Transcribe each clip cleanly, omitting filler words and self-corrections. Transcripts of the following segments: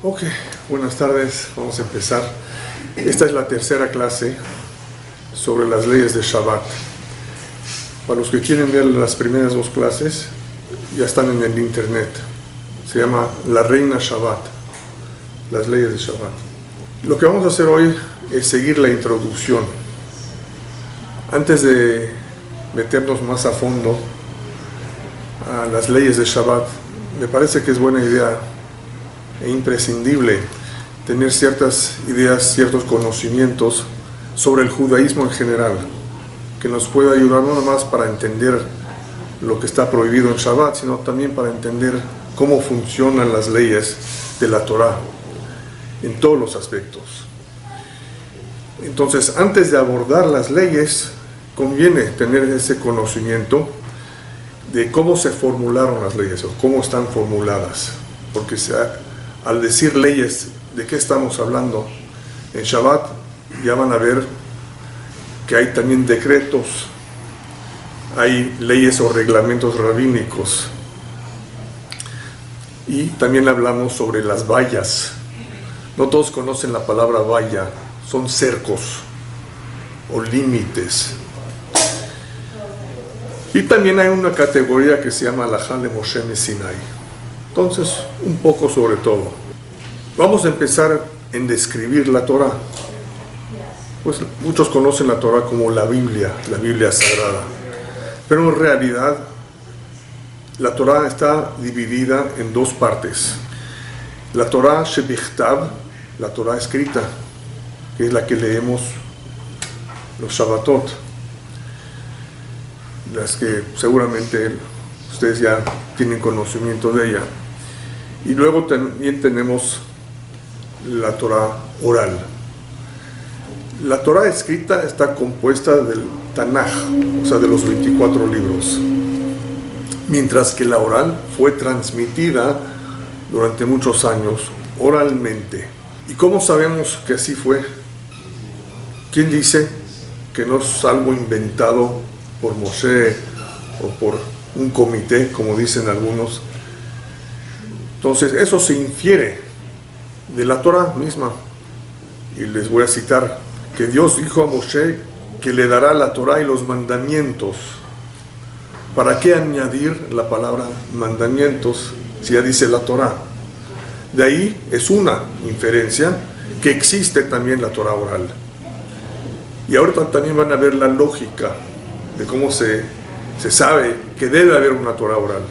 Ok, buenas tardes, vamos a empezar. Esta es la tercera clase sobre las leyes de Shabbat. Para los que quieren ver las primeras dos clases, ya están en el internet. Se llama La Reina Shabbat, las leyes de Shabbat. Lo que vamos a hacer hoy es seguir la introducción. Antes de meternos más a fondo a las leyes de Shabbat, me parece que es buena idea e imprescindible tener ciertas ideas, ciertos conocimientos sobre el judaísmo en general, que nos pueda ayudar no nomás para entender lo que está prohibido en Shabbat, sino también para entender cómo funcionan las leyes de la Torah en todos los aspectos. Entonces, antes de abordar las leyes, conviene tener ese conocimiento de cómo se formularon las leyes o cómo están formuladas, porque al decir leyes, ¿de qué estamos hablando? En Shabbat ya van a ver que hay también decretos, hay leyes o reglamentos rabínicos, y también hablamos sobre las vallas. No todos conocen la palabra valla, son cercos o límites. Y también hay una categoría que se llama Alajá de Moshe Sinai. Entonces, un poco sobre todo. Vamos a empezar en describir la Torah. Pues muchos conocen la Torah como la Biblia sagrada. Pero en realidad, la Torah está dividida en dos partes. La Torah Shebichtav, la Torah escrita, que es la que leemos los Shabbatot, las que seguramente ustedes ya tienen conocimiento de ella. Y luego también tenemos la Torah oral. La Torah escrita está compuesta del Tanaj, o sea, de los 24 libros, mientras que la oral fue transmitida durante muchos años oralmente. ¿Y cómo sabemos que así fue? ¿Quién dice que no es algo inventado por Moshe o por un comité, como dicen algunos? Entonces, eso se infiere de la Torah misma. Y les voy a citar que Dios dijo a Moshe que le dará la Torah y los mandamientos. ¿Para qué añadir la palabra mandamientos si ya dice la Torah? De ahí es una inferencia que existe también la Torah oral. Y ahorita también van a ver la lógica de cómo se sabe que debe haber una Torah oral.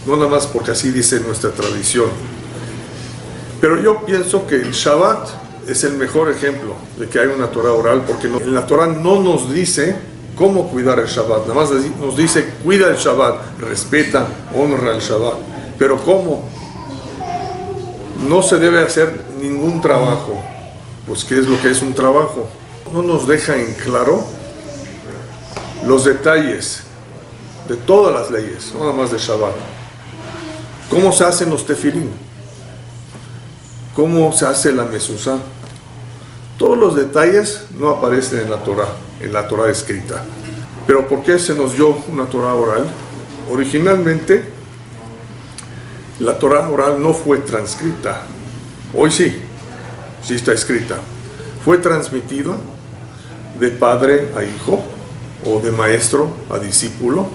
No nada más porque así dice nuestra tradición. Pero yo pienso que el Shabbat es el mejor ejemplo de que hay una Torah oral, porque en la Torah no nos dice cómo cuidar el Shabbat, nada más nos dice cuida el Shabbat, respeta, honra el Shabbat. Pero ¿cómo? No se debe hacer ningún trabajo. Pues ¿qué es lo que es un trabajo? No nos deja en claro los detalles de todas las leyes, no nada más de Shabbat. ¿Cómo se hacen los tefilín? ¿Cómo se hace la mezuzá? Todos los detalles no aparecen en la Torah escrita. Pero ¿por qué se nos dio una Torah oral? Originalmente, la Torah oral no fue transcrita. Hoy sí está escrita. Fue transmitida de padre a hijo, o de maestro a discípulo,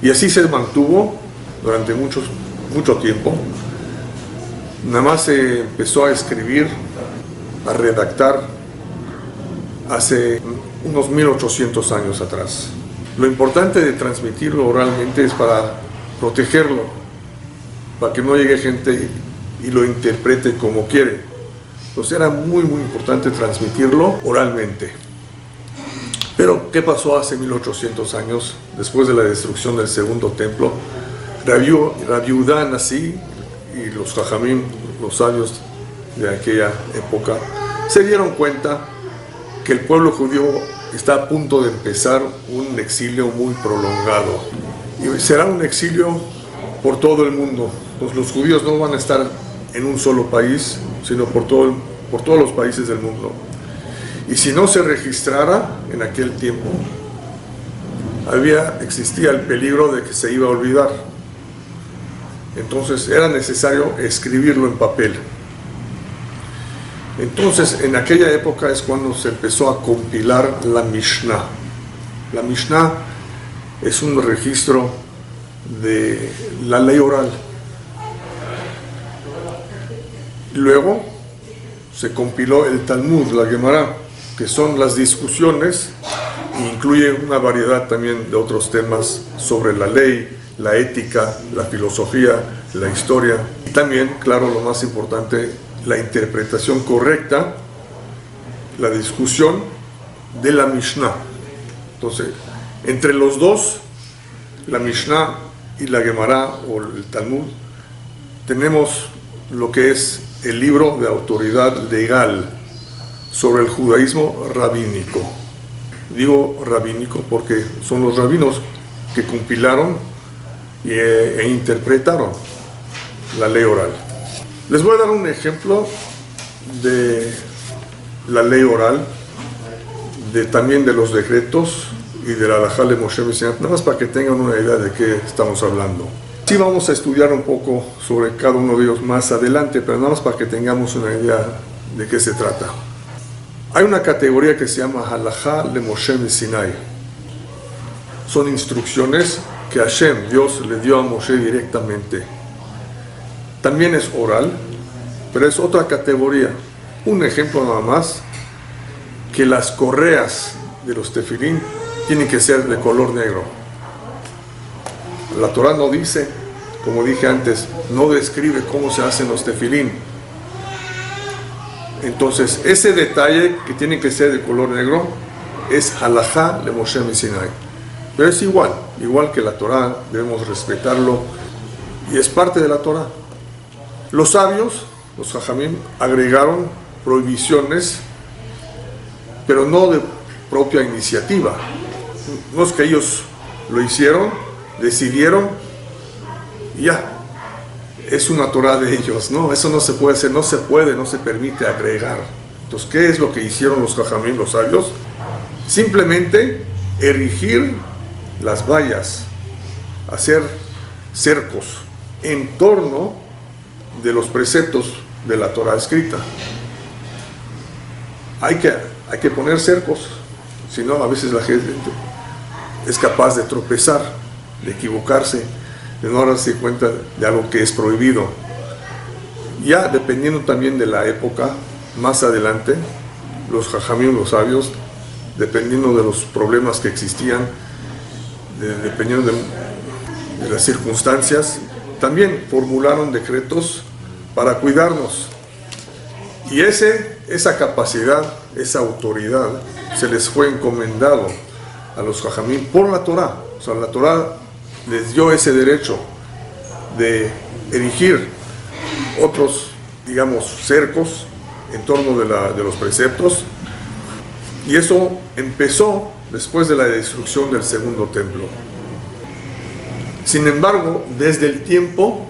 y así se mantuvo durante mucho tiempo. Nada más se empezó a escribir, a redactar hace unos 1800 años atrás. Lo importante de transmitirlo oralmente es para protegerlo, para que no llegue gente y lo interprete como quiere. Entonces era muy importante transmitirlo oralmente. Pero ¿qué pasó hace 1800 años, después de la destrucción del segundo templo? Rabbi Yehuda Nasi y los Jajamim, los sabios de aquella época, se dieron cuenta que el pueblo judío está a punto de empezar un exilio muy prolongado. Y será un exilio por todo el mundo. Pues los judíos no van a estar en un solo país, sino por todos los países del mundo. Y si no se registrara en aquel tiempo, existía el peligro de que se iba a olvidar. Entonces era necesario escribirlo en papel. Entonces, en aquella época es cuando se empezó a compilar la Mishnah. La Mishnah es un registro de la ley oral. Luego se compiló el Talmud, la Gemara, que son las discusiones, e incluye una variedad también de otros temas sobre la ley, la ética, la filosofía, la historia, y también, claro, lo más importante, la interpretación correcta, la discusión de la Mishnah. Entonces, entre los dos, la Mishnah y la Gemara o el Talmud, tenemos lo que es el libro de autoridad legal sobre el judaísmo rabínico. Digo rabínico porque son los rabinos que compilaron e interpretaron la ley oral. Les voy a dar un ejemplo de la ley oral, también de los decretos y de la halajá de Moshe Messiaen, nada más para que tengan una idea de qué estamos hablando. Sí vamos a estudiar un poco sobre cada uno de ellos más adelante, pero nada más para que tengamos una idea de qué se trata. Hay una categoría que se llama halajá de Moshe Messiaen. Son instrucciones que Hashem, Dios, le dio a Moshe directamente. También es oral, pero es otra categoría. Un ejemplo nada más, que las correas de los tefilín tienen que ser de color negro. La Torah no dice, como dije antes, no describe cómo se hacen los tefilín. Entonces, ese detalle que tiene que ser de color negro es halajá de Moshe Messiaen. Pero es igual que la Torah, debemos respetarlo y es parte de la Torah. Los sabios, los jajamim, agregaron prohibiciones, pero no de propia iniciativa. No es que ellos lo hicieron, decidieron y ya. Es una Torah de ellos, ¿no? Eso no se puede hacer, no se permite agregar. Entonces, ¿qué es lo que hicieron los jajamim, los sabios? Simplemente erigir las vallas, hacer cercos en torno de los preceptos de la Torah escrita. Hay que poner cercos, si no, a veces la gente es capaz de tropezar, de equivocarse, de no darse cuenta de algo que es prohibido. Ya dependiendo también de la época, más adelante, los jajamim, los sabios, dependiendo de los problemas que existían, dependiendo de las circunstancias, también formularon decretos para cuidarnos. Y esa capacidad, esa autoridad, se les fue encomendado a los jajamim por la Torah. O sea, la Torah les dio ese derecho de erigir otros, digamos, cercos en torno de los preceptos. Y eso empezó después de la destrucción del segundo templo. Sin embargo, desde el tiempo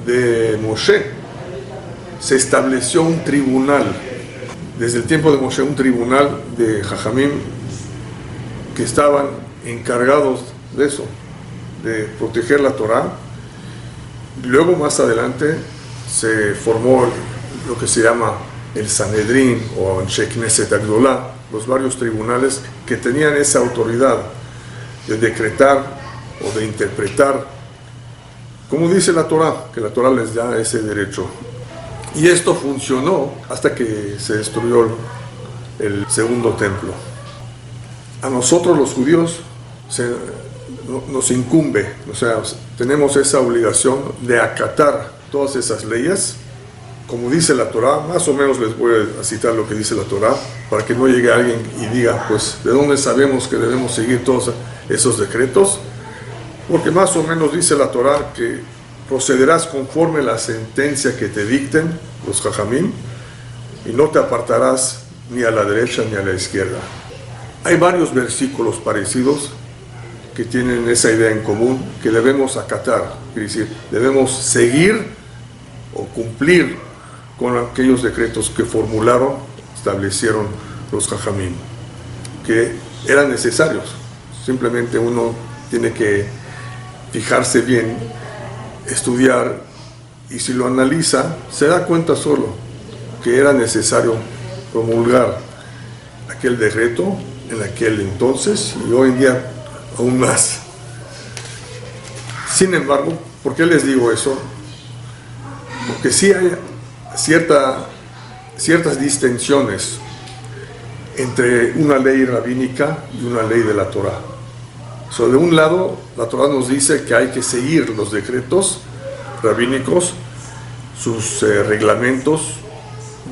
de Moshe se estableció un tribunal. Desde el tiempo de Moshe, un tribunal de jajamim que estaban encargados de eso, de proteger la Torah. Luego, más adelante, se formó lo que se llama el Sanedrín o Anshe Knesset Agdolá, los varios tribunales que tenían esa autoridad de decretar o de interpretar, como dice la Torah, que la Torah les da ese derecho. Y esto funcionó hasta que se destruyó el segundo templo. A nosotros los judíos nos incumbe, o sea, tenemos esa obligación de acatar todas esas leyes, como dice la Torah. Más o menos les voy a citar lo que dice la Torah, para que no llegue alguien y diga, pues, ¿de dónde sabemos que debemos seguir todos esos decretos? Porque más o menos dice la Torah que procederás conforme la sentencia que te dicten los jajamim y no te apartarás ni a la derecha ni a la izquierda. Hay varios versículos parecidos que tienen esa idea en común, que debemos acatar, es decir, debemos seguir o cumplir con aquellos decretos que formularon, establecieron los jajamim, que eran necesarios. Simplemente uno tiene que fijarse bien estudiar, y si lo analiza, se da cuenta solo que era necesario promulgar aquel decreto en aquel entonces y hoy en día aún más. Sin embargo, ¿por qué les digo eso? Porque sí hay ciertas distensiones entre una ley rabínica y una ley de la Torá. De un lado, la Torá nos dice que hay que seguir los decretos rabínicos, sus reglamentos,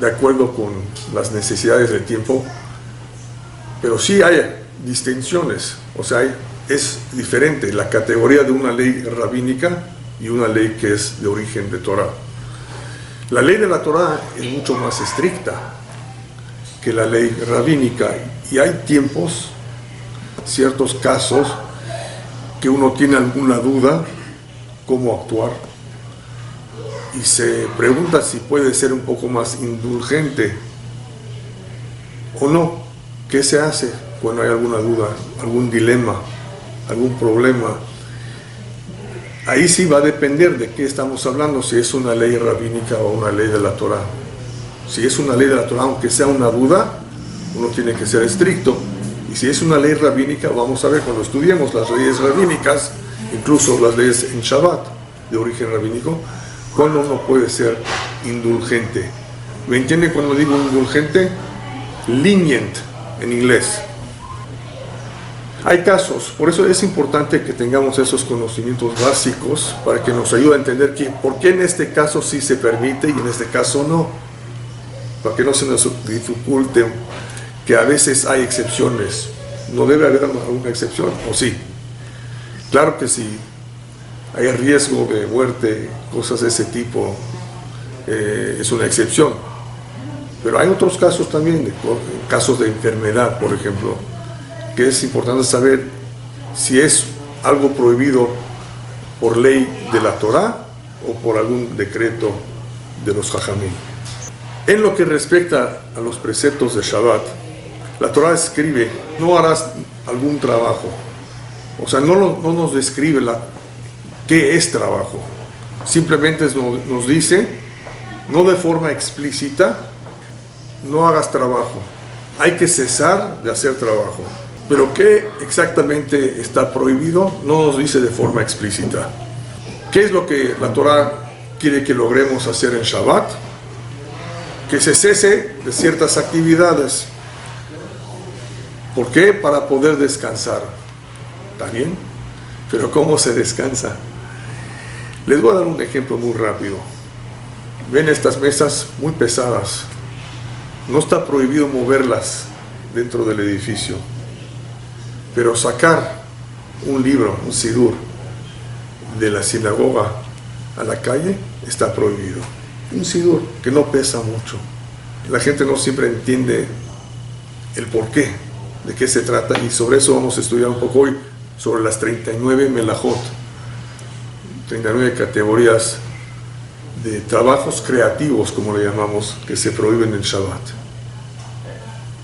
de acuerdo con las necesidades del tiempo, pero sí hay distinciones, o sea, es diferente la categoría de una ley rabínica y una ley que es de origen de Torá. La ley de la Torá es mucho más estricta que la ley rabínica y hay tiempos, ciertos casos, que uno tiene alguna duda cómo actuar y se pregunta si puede ser un poco más indulgente o no. ¿Qué se hace cuando hay alguna duda, algún dilema, algún problema? Ahí sí va a depender de qué estamos hablando, si es una ley rabínica o una ley de la Torá. Si es una ley de la Torá, aunque sea una duda, uno tiene que ser estricto. Y si es una ley rabínica, vamos a ver cuando estudiemos las leyes rabínicas, incluso las leyes en Shabbat de origen rabínico, cuando uno puede ser indulgente. ¿Me entienden cuando digo indulgente? Lenient en inglés. Hay casos, por eso es importante que tengamos esos conocimientos básicos para que nos ayude a entender por qué en este caso sí se permite y en este caso no. Para que no se nos dificulte que a veces hay excepciones. ¿No debe haber alguna excepción? ¿O sí? Claro que sí. Hay riesgo de muerte, cosas de ese tipo, es una excepción. Pero hay otros casos también, casos de enfermedad, por ejemplo, que es importante saber si es algo prohibido por ley de la Torá o por algún decreto de los Jajamim. En lo que respecta a los preceptos de Shabbat, la Torá escribe, no harás algún trabajo. O sea, no nos describe qué es trabajo. Simplemente nos dice, no de forma explícita, no hagas trabajo. Hay que cesar de hacer trabajo. Pero ¿qué exactamente está prohibido? No nos dice de forma explícita. ¿Qué es lo que la Torá quiere que logremos hacer en Shabbat? Que se cese de ciertas actividades. ¿Por qué? Para poder descansar. ¿Está bien? Pero ¿cómo se descansa? Les voy a dar un ejemplo muy rápido. Ven estas mesas muy pesadas. No está prohibido moverlas dentro del edificio. Pero sacar un libro, un sidur, de la sinagoga a la calle está prohibido. Un sidur que no pesa mucho. La gente no siempre entiende el porqué, de qué se trata, y sobre eso vamos a estudiar un poco hoy, sobre las 39 melajot, 39 categorías de trabajos creativos, como le llamamos, que se prohíben en Shabbat.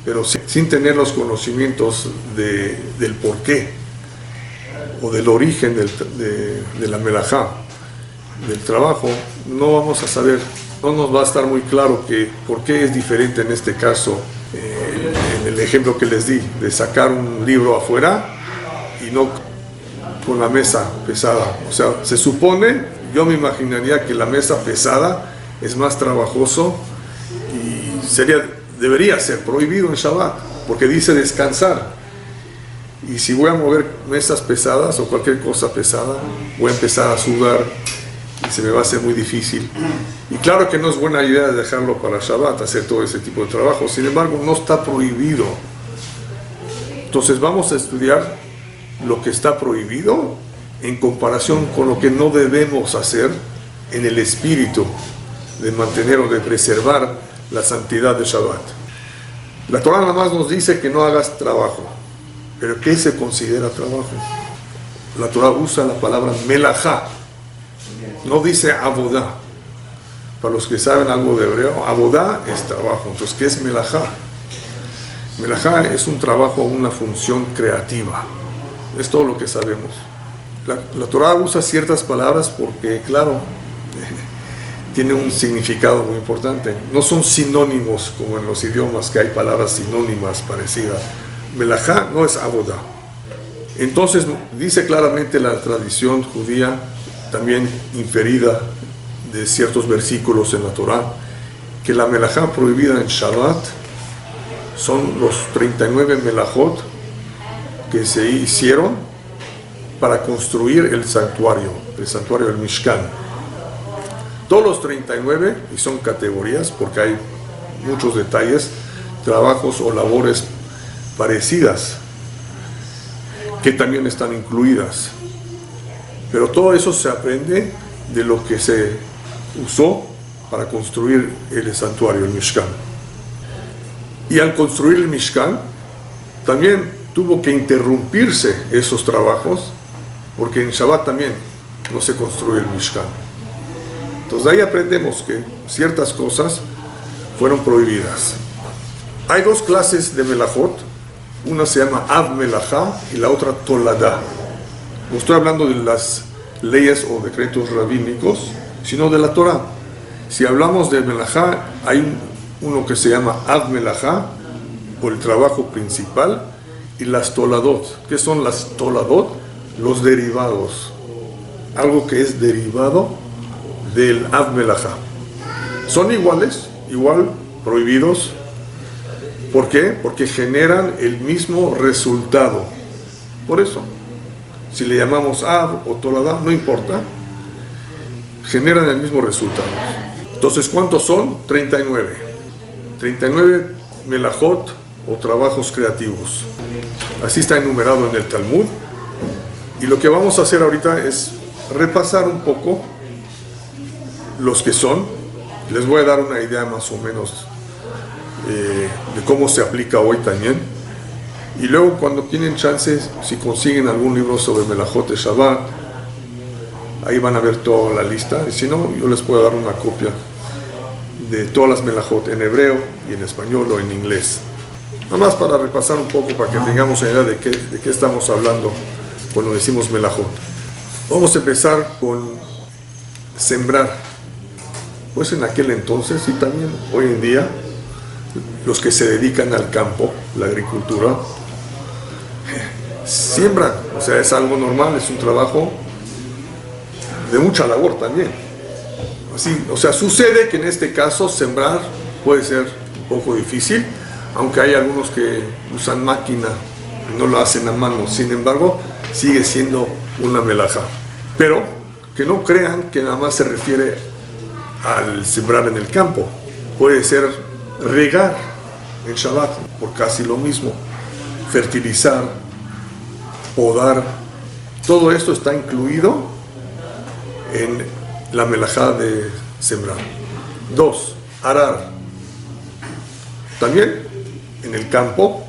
Pero sin tener los conocimientos del porqué o del origen de la melajá, del trabajo, no vamos a saber, no nos va a estar muy claro por qué es diferente en este caso, en el ejemplo que les di, de sacar un libro afuera y no con la mesa pesada. O sea, se supone, yo me imaginaría que la mesa pesada es más trabajoso y debería ser prohibido en Shabbat, porque dice descansar. Y si voy a mover mesas pesadas o cualquier cosa pesada, voy a empezar a sudar y se me va a hacer muy difícil. Y claro que no es buena idea dejarlo para Shabbat, hacer todo ese tipo de trabajo. Sin embargo, no está prohibido. Entonces vamos a estudiar lo que está prohibido en comparación con lo que no debemos hacer en el espíritu de mantener o de preservar la santidad de Shabbat. La Torá nada más nos dice que no hagas trabajo. ¿Pero qué se considera trabajo? La Torá usa la palabra melajá. No dice abodá. Para los que saben algo de hebreo, abodá es trabajo. Entonces, ¿qué es melajá? Melajá es un trabajo o una función creativa. Es todo lo que sabemos. La Torah usa ciertas palabras porque, claro, tiene un significado muy importante. No son sinónimos como en los idiomas, que hay palabras sinónimas parecidas. Melajá no es avoda. Entonces dice claramente la tradición judía, también inferida de ciertos versículos en la Torah, que la melajá prohibida en Shabbat son los 39 melajot que se hicieron para construir el santuario del Mishkan. Todos los 39, y son categorías porque hay muchos detalles, trabajos o labores parecidas que también están incluidas. Pero todo eso se aprende de lo que se usó para construir el santuario, el Mishkan. Y al construir el Mishkan, también tuvo que interrumpirse esos trabajos, porque en Shabbat también no se construye el Mishkan. Entonces de ahí aprendemos que ciertas cosas fueron prohibidas. Hay dos clases de melajot, una se llama Av Melajá y la otra Toladá. No estoy hablando de las leyes o decretos rabínicos, sino de la Torah. Si hablamos de Melajá, hay uno que se llama Av Melajá, por el trabajo principal, y las Toladot. ¿Qué son las Toladot? Los derivados. Algo que es derivado del Av Melajá. Son iguales, igual prohibidos. ¿Por qué? Porque generan el mismo resultado. Por eso, si le llamamos Av o Toladá, no importa, generan el mismo resultado. Entonces, ¿cuántos son? 39. 39 melajot o trabajos creativos. Así está enumerado en el Talmud. Y lo que vamos a hacer ahorita es repasar un poco los que son. Les voy a dar una idea más o menos de cómo se aplica hoy también. Y luego, cuando tienen chances, si consiguen algún libro sobre Melajot de Shabbat, ahí van a ver toda la lista. Y si no, yo les puedo dar una copia de todas las Melajot en hebreo y en español o en inglés. Nada más para repasar un poco, para que tengamos idea de qué estamos hablando cuando decimos Melajot. Vamos a empezar con sembrar. Pues en aquel entonces y también hoy en día, los que se dedican al campo, la agricultura, siembran. O sea, es algo normal, es un trabajo de mucha labor también. Así, o sea, sucede que en este caso sembrar puede ser un poco difícil, aunque hay algunos que usan máquina y no lo hacen a mano. Sin embargo, sigue siendo una melajá. Pero que no crean que nada más se refiere al sembrar en el campo. Puede ser regar en Shabbat, por casi lo mismo, fertilizar, podar. Todo esto está incluido en la melajá de sembrar. 2. Arar. También en el campo,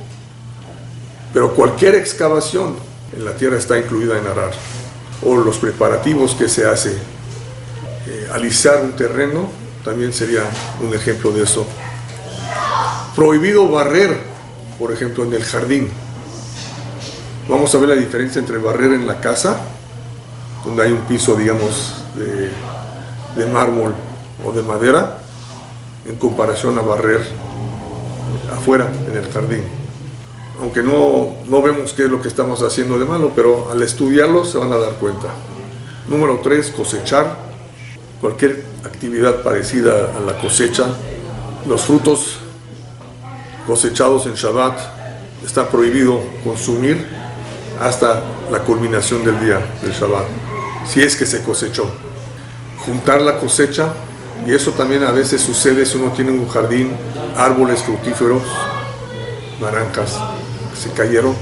pero cualquier excavación en la tierra está incluida en arar. O los preparativos que se hace. Alisar un terreno también sería un ejemplo de eso. Prohibido barrer, por ejemplo, en el jardín. Vamos a ver la diferencia entre barrer en la casa, donde hay un piso, digamos, de mármol o de madera, en comparación a barrer afuera, en el jardín. Aunque no vemos qué es lo que estamos haciendo de malo, pero al estudiarlo se van a dar cuenta. Número 3, cosechar. Cualquier actividad parecida a la cosecha. Los frutos cosechados en Shabbat está prohibido consumir hasta la culminación del día del Shabbat, si es que se cosechó. Juntar la cosecha, y eso también a veces sucede si uno tiene un jardín, árboles fructíferos, naranjas que se cayeron,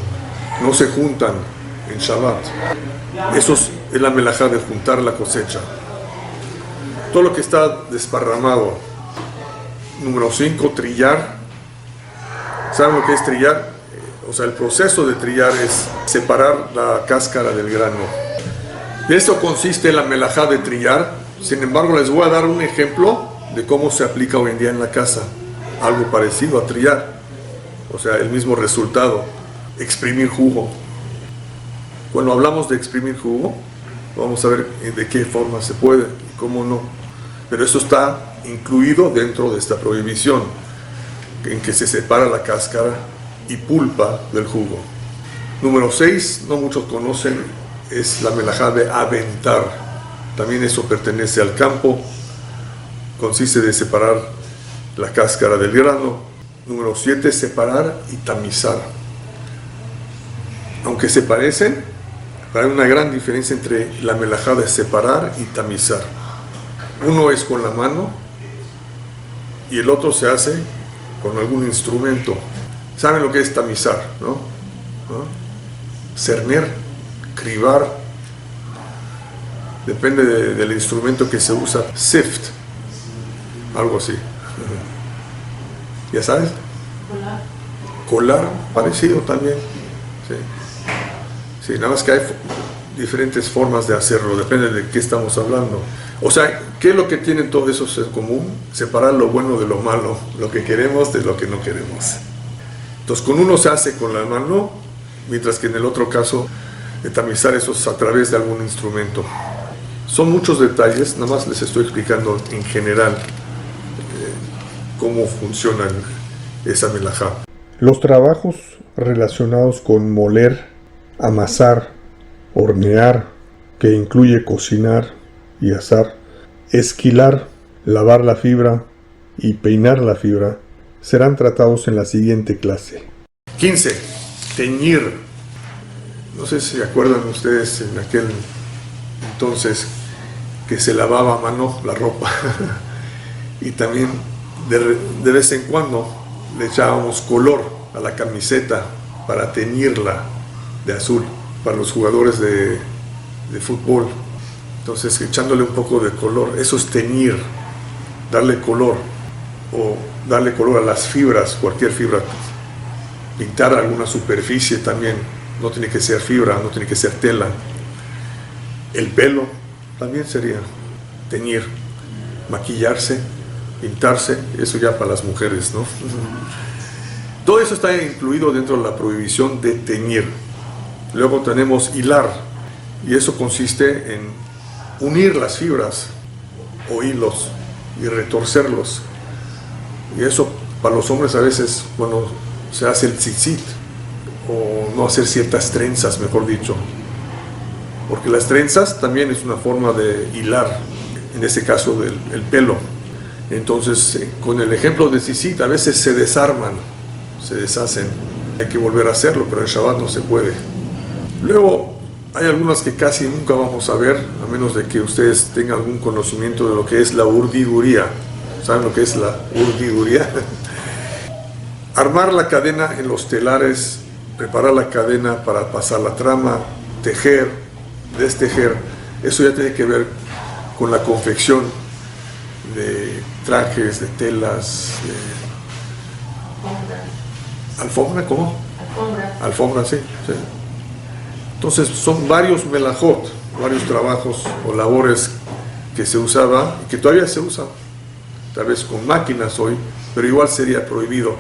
no se juntan en Shabbat. Eso es la melajá de juntar la cosecha. Todo lo que está desparramado. Número 5, trillar. ¿Saben lo que es trillar? O sea, el proceso de trillar es separar la cáscara del grano. De eso consiste la melajá de trillar. Sin embargo, les voy a dar un ejemplo de cómo se aplica hoy en día en la casa. Algo parecido a trillar. O sea, el mismo resultado. Exprimir jugo. Cuando hablamos de exprimir jugo, vamos a ver de qué forma se puede y cómo no. Pero eso está incluido dentro de esta prohibición, en que se separa la cáscara y pulpa del jugo. Número 6, no muchos conocen, es la melajá de aventar. También eso pertenece al campo, consiste de separar la cáscara del grano. Número 7, separar y tamizar. Aunque se parecen, hay una gran diferencia entre la melajá de separar y tamizar. Uno es con la mano y el otro se hace con algún instrumento. ¿Saben lo que es tamizar, no? Cerner, cribar, depende del instrumento que se usa. Sift, algo así. ¿Ya sabes? Colar, parecido también. Sí, nada más que hay diferentes formas de hacerlo, depende de qué estamos hablando. O sea, ¿qué es lo que tienen todos esos en común? Separar lo bueno de lo malo, lo que queremos de lo que no queremos. Entonces, con uno se hace con la mano, mientras que en el otro caso, tamizar eso es a través de algún instrumento. Son muchos detalles, nada más les estoy explicando en general cómo funciona esa melajá. Los trabajos relacionados con moler, amasar, hornear, que incluye cocinar y asar, esquilar, lavar la fibra y peinar la fibra, serán tratados en la siguiente clase. 15. Teñir. No sé si se acuerdan ustedes en aquel entonces que se lavaba a mano la ropa y también de vez en cuando le echábamos color a la camiseta para teñirla de azul para los jugadores de fútbol. Entonces, echándole un poco de color, eso es teñir, darle color, o darle color a las fibras, cualquier fibra, pintar alguna superficie también, no tiene que ser fibra, no tiene que ser tela. El pelo también sería teñir, maquillarse, pintarse, eso ya para las mujeres, ¿no? Todo eso está incluido dentro de la prohibición de teñir. Luego tenemos hilar, y eso consiste en unir las fibras o hilos y retorcerlos. Y eso para los hombres a veces cuando se hace el tzitzit, o no hacer ciertas trenzas, mejor dicho, porque las trenzas también es una forma de hilar, en este caso el pelo. Entonces con el ejemplo de tzitzit a veces se desarman, se deshacen, hay que volver a hacerlo, pero en Shabbat no se puede. Luego hay algunas que casi nunca vamos a ver, a menos de que ustedes tengan algún conocimiento de lo que es la urdiduría. ¿Saben lo que es la urdiduría? Armar la cadena en los telares, preparar la cadena para pasar la trama, tejer, destejer. Eso ya tiene que ver con la confección de trajes, de telas, de... ¿Alfombra? ¿Cómo? Alfombra. Alfombra, sí. Entonces son varios melajot, varios trabajos o labores que se usaba y que todavía se usan, tal vez con máquinas hoy, pero igual sería prohibido.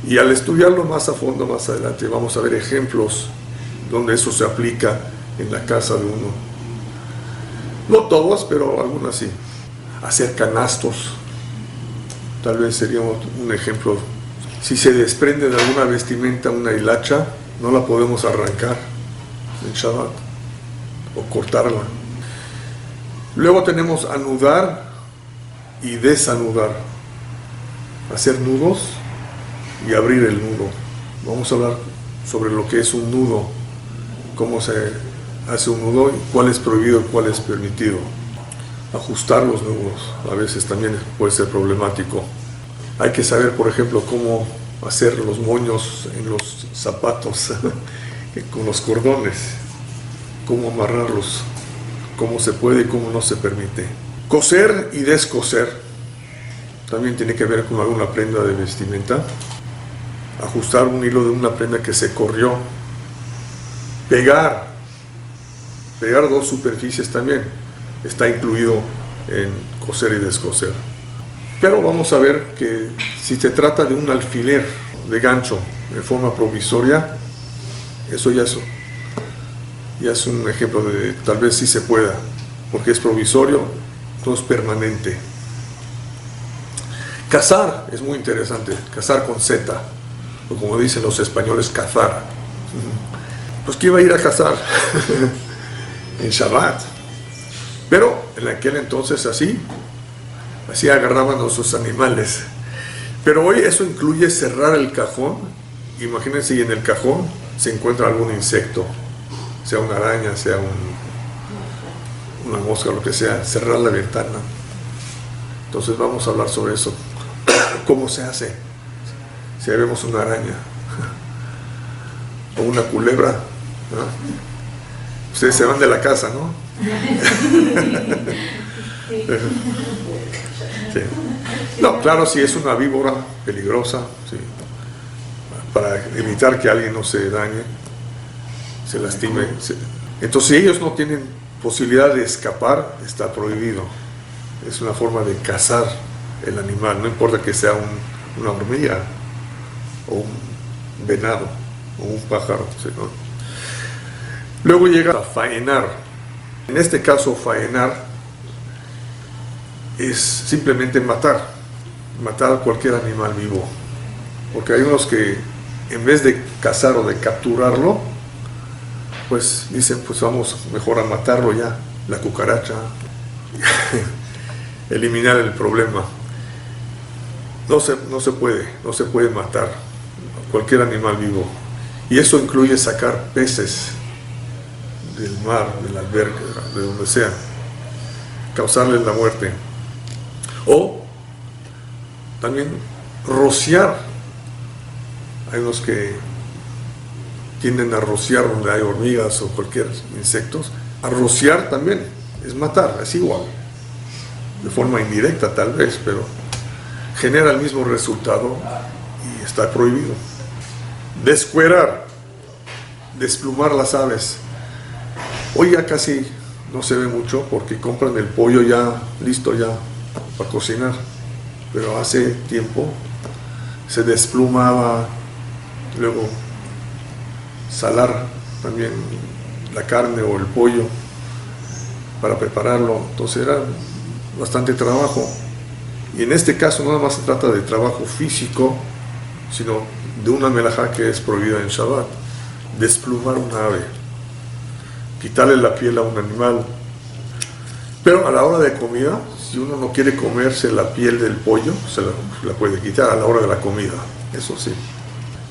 Y al estudiarlo más a fondo más adelante vamos a ver ejemplos donde eso se aplica en la casa de uno. No todos, pero algunas sí. Hacer canastos, tal vez sería un ejemplo. Si se desprende de alguna vestimenta una hilacha, no la podemos arrancar en Shabbat o cortarla. Luego tenemos anudar y desanudar, hacer nudos y abrir el nudo. Vamos a hablar sobre lo que es un nudo, cómo se hace un nudo y cuál es prohibido y cuál es permitido. Ajustar los nudos a veces también puede ser problemático. Hay que saber, por ejemplo, cómo hacer los moños en los zapatos con los cordones, cómo amarrarlos, cómo se puede y cómo no se permite. Coser y descoser también tiene que ver con alguna prenda de vestimenta. Ajustar un hilo de una prenda que se corrió. Pegar dos superficies también está incluido en coser y descoser. Pero vamos a ver que si se trata de un alfiler de gancho de forma provisoria, eso ya es ya es un ejemplo de tal vez sí se pueda, porque es provisorio, no es permanente. Cazar es muy interesante, cazar con Z, o como dicen los españoles, cazar. Pues ¿quién iba a ir a cazar en Shabbat? Pero en aquel entonces así agarraban a sus animales. Pero hoy eso incluye cerrar el cajón. Imagínense, y en el cajón se encuentra algún insecto, sea una araña, sea una mosca, lo que sea, cerrar la ventana. Entonces vamos a hablar sobre eso. ¿Cómo se hace? Si vemos una araña o una culebra, ¿no? Ustedes se van de la casa, ¿no? Sí. No, claro, si es una víbora peligrosa, sí, para evitar que alguien no se dañe, se lastime. Entonces, si ellos no tienen posibilidad de escapar, está prohibido. Es una forma de cazar el animal, no importa que sea una hormiga o un venado o un pájaro, ¿sí, no? Luego llega a faenar. En este caso, faenar es simplemente matar a cualquier animal vivo, porque hay unos que en vez de cazar o de capturarlo, pues dicen, pues vamos mejor a matarlo ya, la cucaracha, eliminar el problema. No se puede matar a cualquier animal vivo, y eso incluye sacar peces del mar, de la alberca, de donde sea, causarles la muerte. O también rociar. Hay unos que tienden a rociar donde hay hormigas o cualquier insectos. A rociar también es matar, es igual, de forma indirecta tal vez, pero genera el mismo resultado y está prohibido. Descuerar, desplumar las aves. Hoy ya casi no se ve mucho porque compran el pollo ya listo ya para cocinar, pero hace tiempo se desplumaba, luego salar también la carne o el pollo para prepararlo, entonces era bastante trabajo. Y en este caso no nada más se trata de trabajo físico, sino de una melajá que es prohibida en Shabbat: desplumar una ave, quitarle la piel a un animal. Pero a la hora de comida, si uno no quiere comerse la piel del pollo, se la puede quitar a la hora de la comida, eso sí.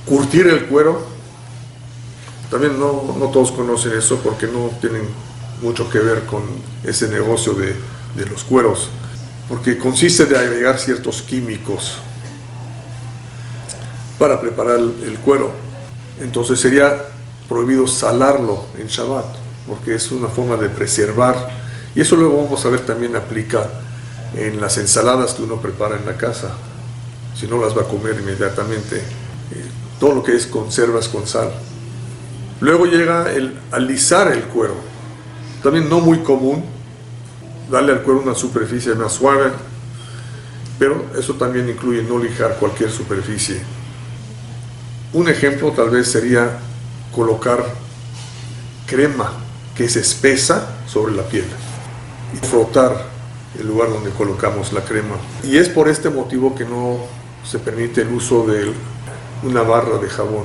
Curtir el cuero, también no todos conocen eso porque no tienen mucho que ver con ese negocio de los cueros, porque consiste de agregar ciertos químicos para preparar el cuero. Entonces sería prohibido salarlo en Shabbat, porque es una forma de preservar, y eso luego vamos a ver también aplica en las ensaladas que uno prepara en la casa, si no las va a comer inmediatamente, todo lo que es conservas con sal. Luego llega el alisar el cuero, también no muy común, darle al cuero una superficie más suave, pero eso también incluye no lijar cualquier superficie. Un ejemplo tal vez sería colocar crema que es espesa sobre la piel y frotar el lugar donde colocamos la crema. Y es por este motivo que no se permite el uso de una barra de jabón.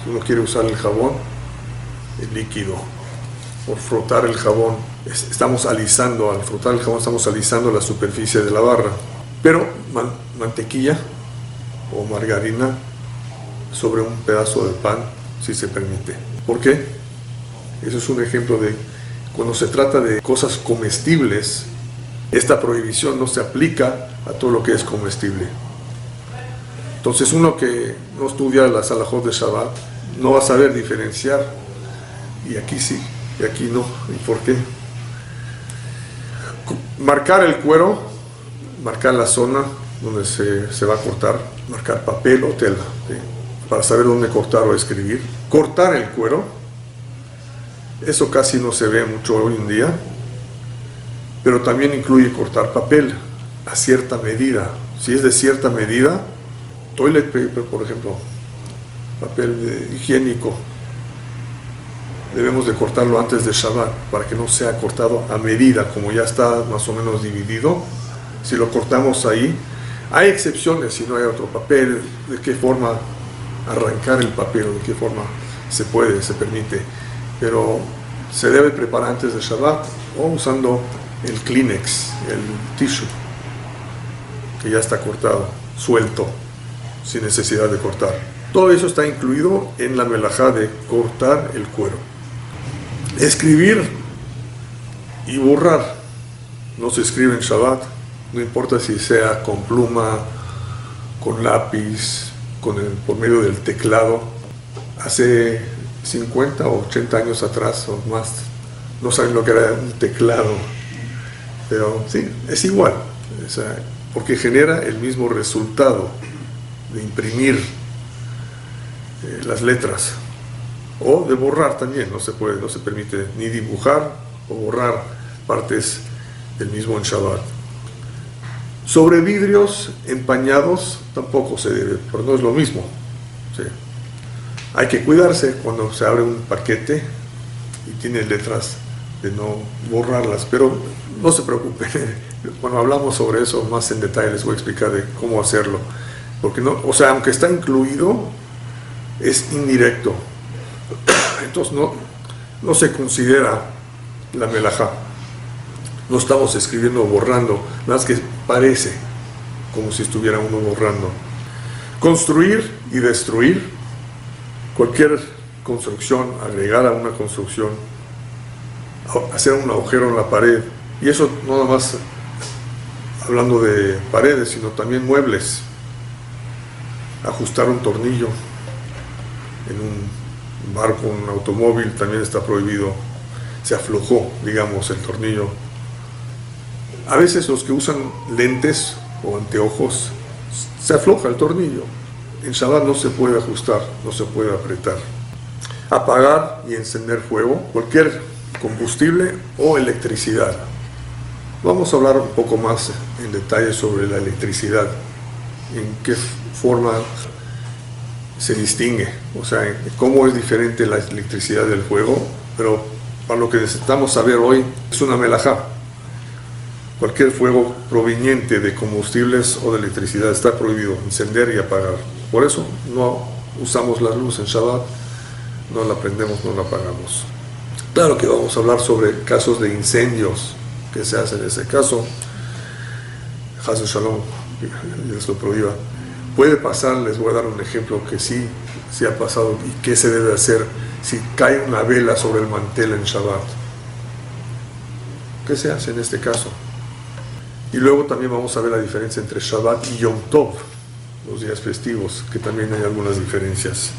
Si uno quiere usar el jabón, el líquido, por frotar el jabón, estamos alisando, al frotar el jabón estamos alisando la superficie de la barra. Pero mantequilla o margarina sobre un pedazo de pan si se permite. ¿Por qué? Eso es un ejemplo de cuando se trata de cosas comestibles, esta prohibición no se aplica a todo lo que es comestible. Entonces uno que no estudia las halajot de Shabbat no va a saber diferenciar, y aquí sí, y aquí no. ¿Y por qué? Marcar el cuero, marcar la zona donde se va a cortar, marcar papel o tela, ¿sí?, para saber dónde cortar o escribir. Cortar el cuero, eso casi no se ve mucho hoy en día, pero también incluye cortar papel a cierta medida. Si es de cierta medida, toilet paper, por ejemplo, papel higiénico, debemos de cortarlo antes de Shabbat para que no sea cortado a medida, como ya está más o menos dividido. Si lo cortamos ahí, hay excepciones si no hay otro papel, de qué forma arrancar el papel o de qué forma se permite, pero se debe preparar antes de Shabbat o usando el Kleenex, el tissue, que ya está cortado, suelto, sin necesidad de cortar. Todo eso está incluido en la melajá de cortar el cuero. Escribir y borrar no se escribe en Shabbat, no importa si sea con pluma, con lápiz, por medio del teclado. Hace 50 o 80 años atrás o más, no saben lo que era un teclado, pero sí, es igual, porque genera el mismo resultado de imprimir las letras, o de borrar también. No se permite ni dibujar o borrar partes del mismo en Shabbat. Sobre vidrios empañados tampoco se debe, pero no es lo mismo. Sí. Hay que cuidarse cuando se abre un paquete y tiene letras, de no borrarlas, pero no se preocupen. Cuando hablamos sobre eso más en detalle les voy a explicar de cómo hacerlo, porque aunque está incluido, es indirecto, entonces no se considera la melajá. No estamos escribiendo o borrando, nada más que parece como si estuviera uno borrando. Construir y destruir. Cualquier construcción, agregar a una construcción, hacer un agujero en la pared, y eso no nada más hablando de paredes, sino también muebles. Ajustar un tornillo en un barco, un automóvil, también está prohibido. Se aflojó, digamos, el tornillo. A veces los que usan lentes o anteojos, se afloja el tornillo. En Shabbat no se puede ajustar, no se puede apretar. Apagar y encender fuego, cualquier combustible o electricidad. Vamos a hablar un poco más en detalle sobre la electricidad, en qué forma se distingue, o sea, cómo es diferente la electricidad del fuego, pero para lo que necesitamos saber hoy es una melajá. Cualquier fuego proveniente de combustibles o de electricidad está prohibido encender y apagar. Por eso no usamos la luz en Shabbat, no la prendemos, no la apagamos. Claro que vamos a hablar sobre casos de incendios que se hacen en ese caso. Haz Shalom, Dios lo prohíba. Puede pasar, les voy a dar un ejemplo que sí ha pasado y qué se debe hacer si cae una vela sobre el mantel en Shabbat. ¿Qué se hace en este caso? Y luego también vamos a ver la diferencia entre Shabbat y Yom Tov, los días festivos, que también hay algunas diferencias.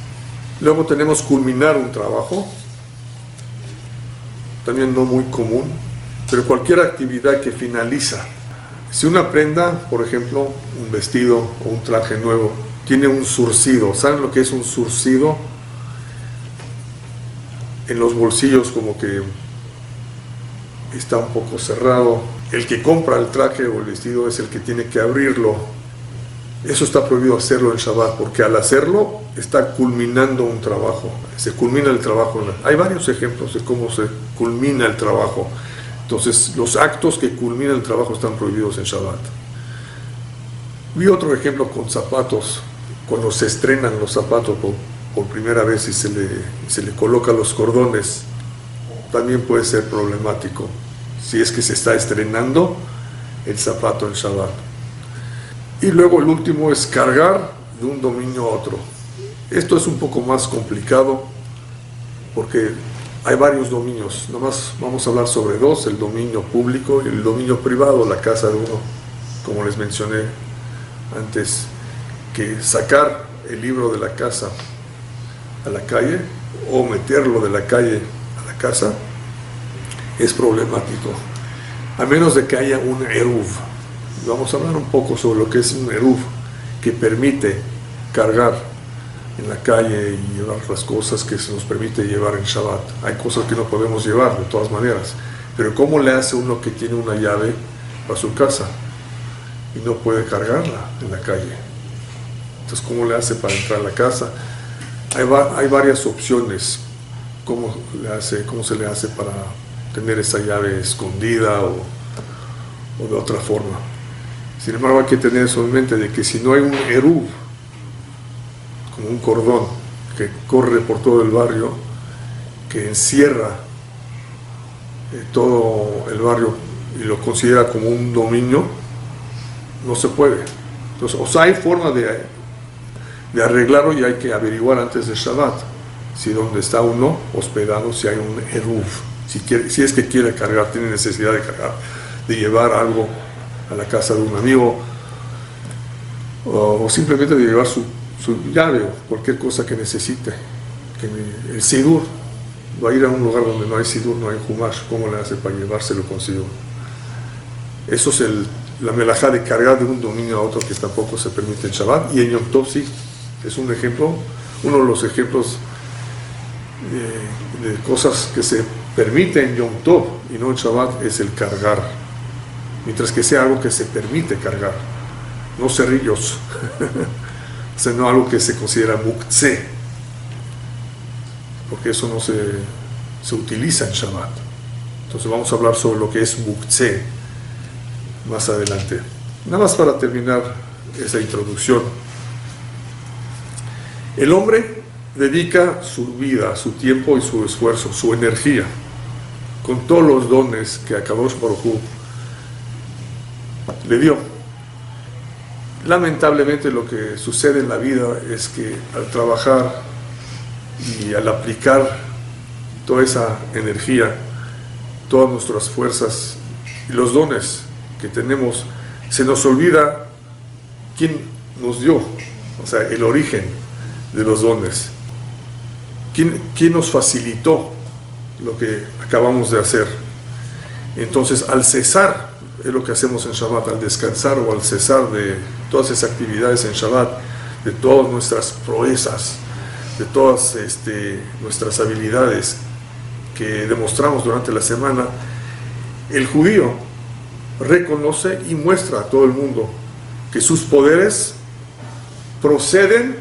Luego tenemos culminar un trabajo, también no muy común, pero cualquier actividad que finaliza. Si una prenda, por ejemplo, un vestido o un traje nuevo, tiene un zurcido, ¿saben lo que es un zurcido? En los bolsillos como que está un poco cerrado. El que compra el traje o el vestido es el que tiene que abrirlo. Eso está prohibido hacerlo en Shabbat, porque al hacerlo está culminando un trabajo. Se culmina el trabajo. Hay varios ejemplos de cómo se culmina el trabajo. Entonces, los actos que culminan el trabajo están prohibidos en Shabbat. Vi otro ejemplo con zapatos. Cuando se estrenan los zapatos por primera vez y se le colocan los cordones, también puede ser problemático si es que se está estrenando el zapato en Shabbat. Y luego el último es cargar de un dominio a otro. Esto es un poco más complicado porque hay varios dominios. Nomás vamos a hablar sobre dos: el dominio público y el dominio privado, la casa de uno. Como les mencioné antes, que sacar el libro de la casa a la calle o meterlo de la calle a la casa es problemático, a menos de que haya un eruv. Vamos a hablar un poco sobre lo que es un eruv, que permite cargar en la calle y llevar las cosas que se nos permite llevar en Shabbat. Hay cosas que no podemos llevar de todas maneras, pero ¿cómo le hace uno que tiene una llave para su casa y no puede cargarla en la calle? Entonces, ¿cómo le hace para entrar a la casa? Hay varias opciones. cómo se le hace para tener esa llave escondida o de otra forma. Sin embargo, hay que tener eso en mente de que si no hay un eruv, como un cordón que corre por todo el barrio, que encierra todo el barrio y lo considera como un dominio, no se puede. Entonces, o sea, hay forma de arreglarlo y hay que averiguar antes de Shabbat si donde está uno hospedado, si hay un eruv, si es que quiere cargar, tiene necesidad de cargar, de llevar algo a la casa de un amigo, o simplemente de llevar su llave o cualquier cosa que necesite. El sidur, va a ir a un lugar donde no hay sidur, no hay humash, ¿cómo le hace para llevárselo consigo? Eso es la melajá de cargar de un dominio a otro, que tampoco se permite en Shabbat, y en Yom Tov sí, es un ejemplo, uno de los ejemplos de cosas que se permite en Yom Tov y no en Shabbat es el cargar, mientras que sea algo que se permite cargar, no cerrillos, o sea, no algo que se considera muktzeh, porque eso no se utiliza en Shabbat. Entonces vamos a hablar sobre lo que es muktzeh más adelante. Nada más para terminar esa introducción. El hombre dedica su vida, su tiempo y su esfuerzo, su energía, con todos los dones que Akadosh Baruj Hu le dio. Lamentablemente lo que sucede en la vida es que al trabajar y al aplicar toda esa energía, todas nuestras fuerzas y los dones que tenemos, se nos olvida quién nos dio, o sea, el origen de los dones, quién nos facilitó lo que acabamos de hacer. Entonces, al cesar, es lo que hacemos en Shabbat, al descansar o al cesar de todas esas actividades en Shabbat, de todas nuestras proezas, de todas nuestras habilidades que demostramos durante la semana, el judío reconoce y muestra a todo el mundo que sus poderes proceden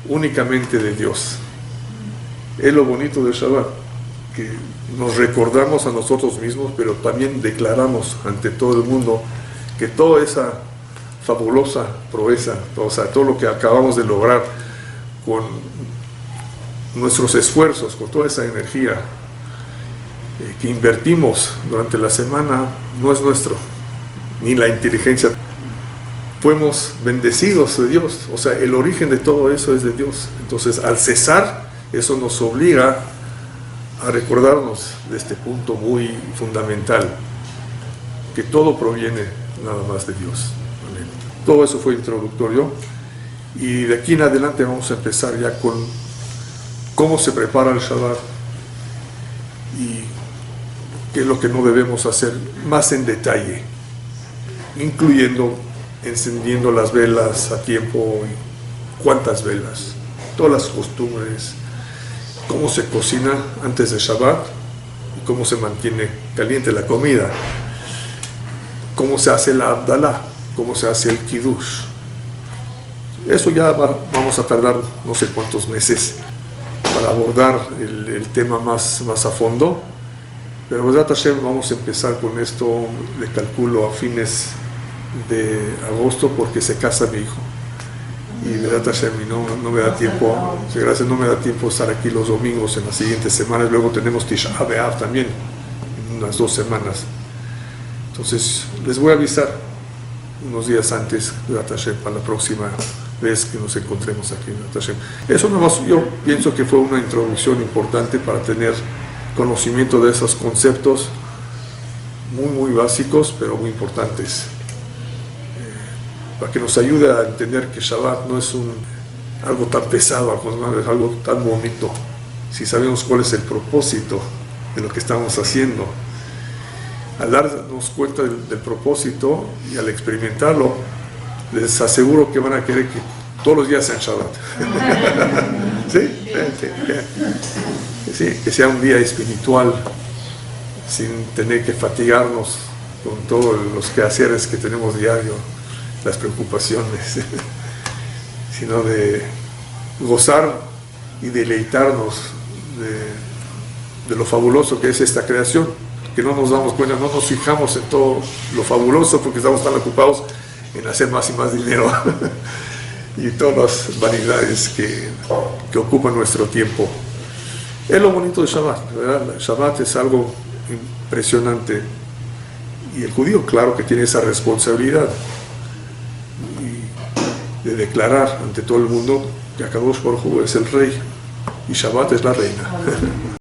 únicamente de Dios. Es lo bonito de Shabbat, que nos recordamos a nosotros mismos, pero también declaramos ante todo el mundo que toda esa fabulosa proeza, o sea, todo lo que acabamos de lograr con nuestros esfuerzos, con toda esa energía que invertimos durante la semana, no es nuestro, ni la inteligencia. Fuimos bendecidos de Dios, o sea, el origen de todo eso es de Dios. Entonces, al cesar, eso nos obliga a recordarnos de este punto muy fundamental, que todo proviene nada más de Dios. Amén. Todo eso fue introductorio, y de aquí en adelante vamos a empezar ya con cómo se prepara el Shabbat y qué es lo que no debemos hacer más en detalle, incluyendo encendiendo las velas a tiempo y cuántas velas, todas las costumbres, cómo se cocina antes de Shabbat y cómo se mantiene caliente la comida, cómo se hace la Abdalá, cómo se hace el Kiddush. Eso ya vamos a tardar no sé cuántos meses para abordar el tema más a fondo, pero Bezrat Hashem vamos a empezar con esto, le calculo a fines de agosto, porque se casa mi hijo y Bezrat Hashem no me da tiempo, gracias, no me da tiempo estar aquí los domingos en las siguientes semanas. Luego tenemos Tisha B'Av también en unas 2 semanas, entonces les voy a avisar unos días antes, Bezrat Hashem, para la próxima vez que nos encontremos aquí en Bezrat Hashem. Eso nomás, yo pienso que fue una introducción importante para tener conocimiento de esos conceptos muy básicos, pero muy importantes, para que nos ayude a entender que Shabbat no es algo tan pesado, es algo tan bonito, si sabemos cuál es el propósito de lo que estamos haciendo. Al darnos cuenta del propósito y al experimentarlo, les aseguro que van a querer que todos los días sean Shabbat. ¿Sí? Sí, que sea un día espiritual, sin tener que fatigarnos con todos los quehaceres que tenemos diario, las preocupaciones, sino de gozar y deleitarnos de lo fabuloso que es esta creación, que no nos damos cuenta, no nos fijamos en todo lo fabuloso porque estamos tan ocupados en hacer más y más dinero y todas las vanidades que ocupan nuestro tiempo. Es lo bonito de Shabbat, ¿verdad? Shabbat es algo impresionante y el judío, claro que tiene esa responsabilidad de declarar ante todo el mundo que Akadosh Baruj Hu es el rey y Shabbat es la reina.